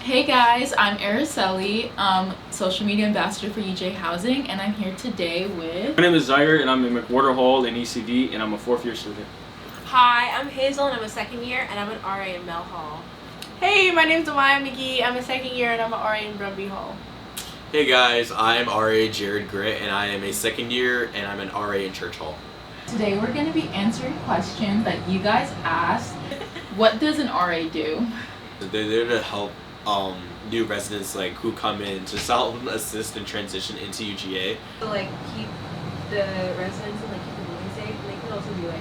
Hey guys, I'm Araceli, social media ambassador for UGA Housing, and I'm here today with... My name is Zaire, and I'm in McWhorter Hall in ECD, and I'm a fourth year student. Hi, I'm Hazel, and I'm a second year, and I'm an RA in Mel Hall. Hey, my name's Amaya McGee. I'm a second year, and I'm an RA in Brumby Hall. Hey guys, I'm RA Jared Gritt, and I am a second year, and I'm an RA in Church Hall. Today we're going to be answering questions that you guys asked. What does an RA do? They're there to help new residents who come in to help assist and transition into UGA. To keep the residents and keep the building safe. They can also do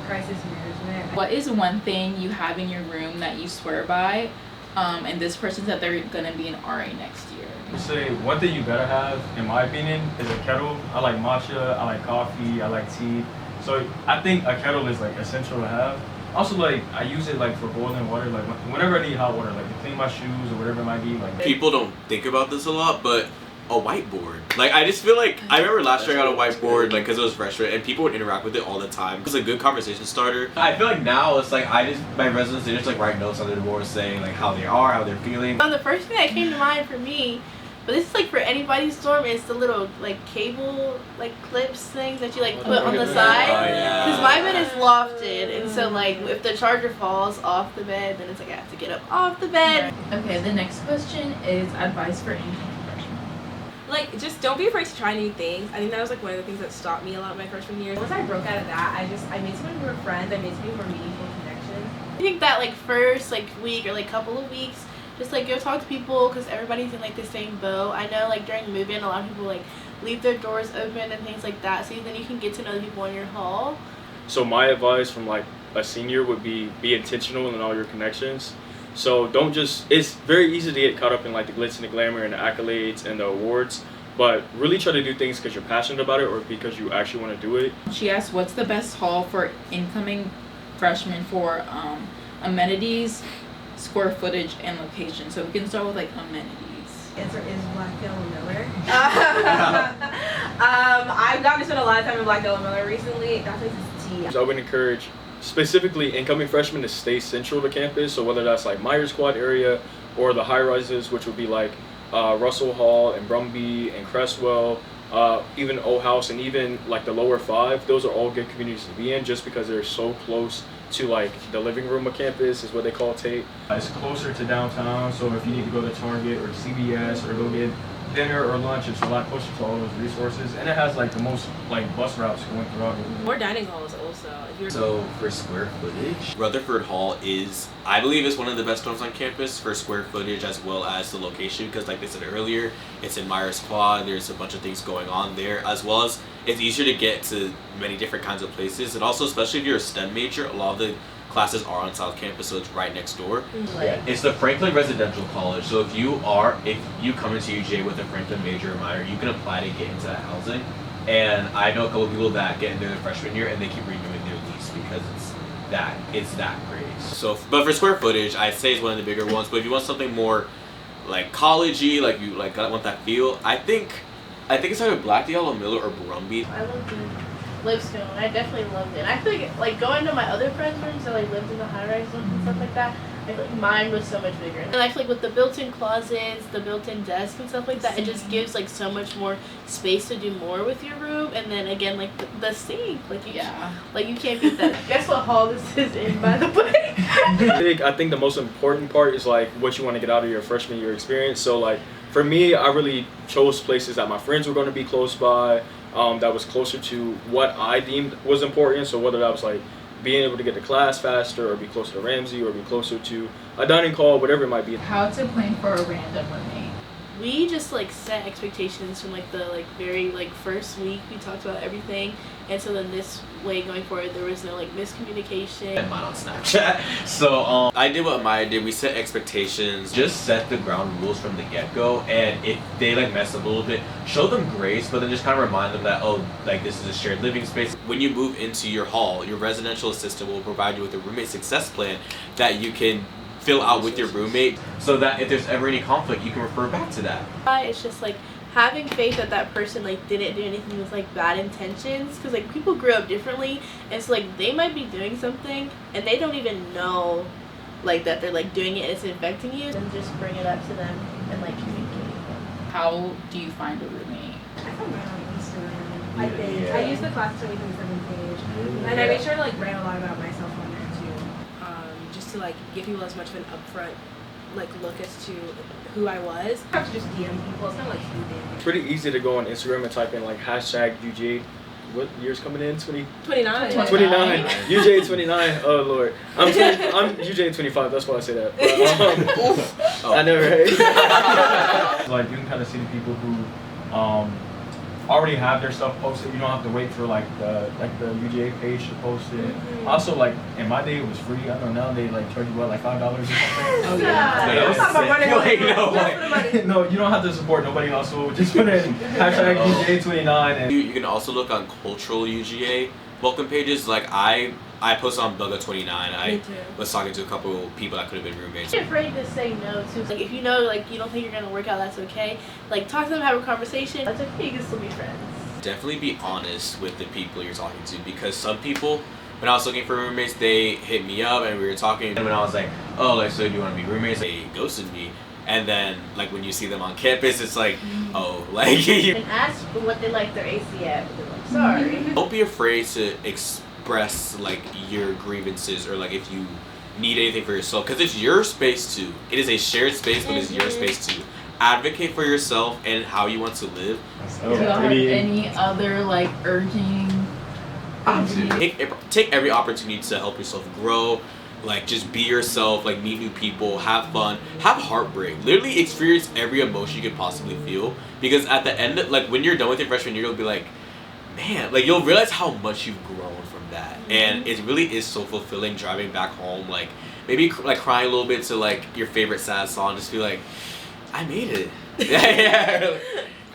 crisis management. What is one thing you have in your room that you swear by, and this person said they're going to be an RA next year? I would say one thing you gotta have, in my opinion, is a kettle. I like matcha, I like coffee, I like tea. So I think a kettle is essential to have. Also, I use it for boiling water, whenever I need hot water, to clean my shoes or whatever it might be. People don't think about this a lot, but a whiteboard. I just feel I remember last year I got a whiteboard because it was freshman and people would interact with it all the time. It's a good conversation starter. I feel now it's my residents, they just write notes on the board saying how they are, how they're feeling. The first thing that came to mind for me, but this is for anybody's dorm, is the little cable clips things that you put on the side. Because my bed is lofted, and so if the charger falls off the bed, then it's I have to get up off the bed. Okay, the next question is advice for incoming freshmen. Just don't be afraid to try new things. I think that was one of the things that stopped me a lot my freshman year. Once I broke out of that, I made some more friends. I made some more meaningful connections. I think that first week or couple of weeks, just go talk to people because everybody's in the same boat. I know during move-in, a lot of people leave their doors open and things like that, so then you can get to know the people in your hall. So my advice from a senior would be intentional in all your connections. So don't just, it's very easy to get caught up in the glitz and the glamour and the accolades and the awards, but really try to do things because you're passionate about it or because you actually want to do it. She asked, what's the best hall for incoming freshmen for amenities, square footage, and location? So we can start with amenities. Answer is Blackdale Miller. I've gotten to spend a lot of time in Blackdale Miller recently. That place is tea. So I would encourage specifically incoming freshmen to stay central to campus. So whether that's Myers Quad area or the high rises, which would be Russell Hall and Brumby and Cresswell, even Old House, and even the lower five, those are all good communities to be in just because they're so close to the living room of campus is what they call Tate. It's closer to downtown, so if you need to go to Target or CVS or go get dinner or lunch, it's a lot closer to all those resources, and it has the most bus routes going throughout it. More dining halls also. So for square footage, Rutherford Hall I believe is one of the best dorms on campus for square footage as well as the location, because like I said earlier, it's in Myers Quad. There's a bunch of things going on there, as well as it's easier to get to many different kinds of places, and also especially if you're a STEM major, a lot of the classes are on South Campus, so it's right next door. Yeah. It's the Franklin Residential College, so if you come into UGA with a Franklin major or minor, you can apply to get into that housing. And I know a couple of people that get into their freshman year and they keep renewing their lease because it's that great. So, but for square footage, I'd say it's one of the bigger ones. But if you want something more collegey, you want that feel, I think it's either Blackdale or Miller or Brumby. I loved Lipstone. I definitely loved it. I feel going to my other friends' rooms that lived in the high-rise ones and stuff like that, I feel mine was so much bigger. And I feel with the built-in closets, the built-in desk and stuff like that, it just gives so much more space to do more with your room. And then again, the sink, you can't beat that. Guess what hall this is in, by the way? I think the most important part is what you want to get out of your freshman year experience. So for me, I really chose places that my friends were going to be close by, that was closer to what I deemed was important. So whether that was being able to get to class faster, or be closer to Ramsey, or be closer to a dining hall, whatever it might be. How to plan for a random roommate? We just set expectations from the very first week. We talked about everything, and so then this way going forward, there was no miscommunication. And mine on Snapchat. So I did what Maya did. We set expectations, just set the ground rules from the get-go, and if they mess up a little bit, show them grace, but then just kind of remind them that this is a shared living space. When you move into your hall, your residential assistant will provide you with a roommate success plan that you can fill out with your roommate, so that if there's ever any conflict, you can refer back to that. It's just having faith that that person didn't do anything with bad intentions, because people grew up differently, and so they might be doing something and they don't even know like that they're like doing it and it's infecting you, then just bring it up to them and like communicate. How do you find a roommate? I found mine on Instagram. I think I use the class 2027 page, and I make sure to like write a lot about myself on there too, just to like give people as much of an upfront like look as to who I was. I have to just DM people. It's not like speaking. It's pretty easy to go on Instagram and type in like hashtag UGA. What year's coming in? 29. 29. UGA 29. Oh Lord. I'm UGA 25. That's why I say that. But, I know, right? Like you can kind of see the people who already have their stuff posted. You don't have to wait for like the UGA page to post it. Also, like in my day it was free. I don't know now they like charge you what, like $5 or something. Oh yeah. No, you don't have to support nobody else. So just put in hashtag UGA 29 and You can also look on cultural UGA welcome pages. Like I post on Bugga 29. I was talking to a couple people that could have been roommates. Don't be afraid to say no too. Like if you know like you don't think you're gonna work out, that's okay. Like talk to them, have a conversation. That's okay. You can still be friends. Definitely be honest with the people you're talking to, because some people, when I was looking for roommates, they hit me up and we were talking, and when I was like, oh, like, so do you want to be roommates? They ghosted me. And then like when you see them on campus, it's like, oh, like And ask what they like their AC at, but they're like, sorry. Don't be afraid to express like your grievances, or like if you need anything for yourself, because it's your space too. It is a shared space, but it's your space too. Advocate for yourself and how you want to live. Do you have any other like urging? Take every opportunity to help yourself grow. Like just be yourself, like meet new people, have fun, have heartbreak. Literally experience every emotion you could possibly feel, because at the end, like when you're done with your freshman year, you'll be like, man, like you'll realize how much you've grown from that. And it really is so fulfilling driving back home, like maybe like crying a little bit to like your favorite sad song, just feel like, I made it.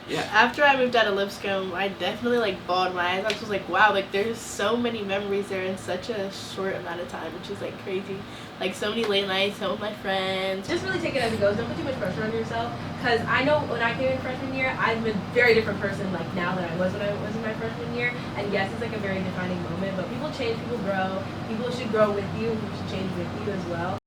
Yeah. After I moved out of Lipscomb, I definitely like bawled my eyes. I was just like, wow, like there's so many memories there in such a short amount of time, which is like crazy. Like so many late nights home with my friends. Just really take it as it goes. Don't put too much pressure on yourself, because I know when I came in freshman year, I'm a very different person like now than I was when I was in my freshman year. And yes, it's like a very defining moment, but people change, people grow. People should grow with you. People should change with you as well.